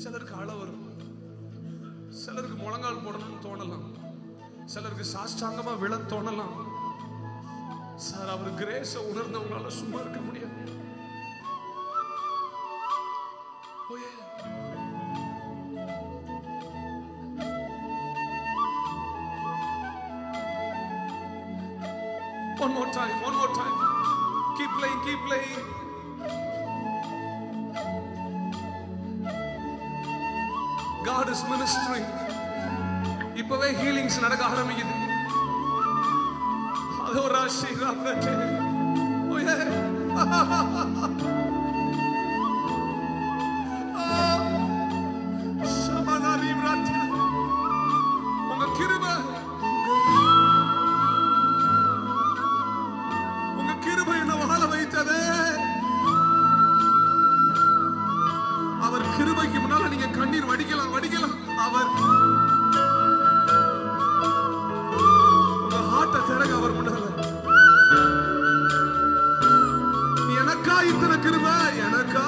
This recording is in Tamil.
சிலருக்கு அழ வரும், சிலருக்கு முழங்கால் போடணும்னு தோணலாம், சிலருக்கு சாஷ்டாங்கமா விழ தோணலாம். சார், அவர் கிரேஸ உணர்ந்தவங்களால சும்மா இருக்க முடியாது. One more time, one more time. Keep playing, keep playing. God is ministering. இப்பவே ஹீலிங்ஸ் நடக்க ஆரம்பிக்குது. அதோ ராசி ராப்ரச்சே. ஓயே. சமனாரி ராஜா. உங்க கிருபை, உங்க கிருபை என்ன வாழ வைத்ததே. அவர் கிருபைக்கு முன்னால நீங்க கண்ணீர் வடிக்கலாம், வடிக்கலாம். அவர் உங்க ஹார்ட்ட திறக்க அவர் முன்னால. எனக்கா இத்தனை கிருபை, எனக்கா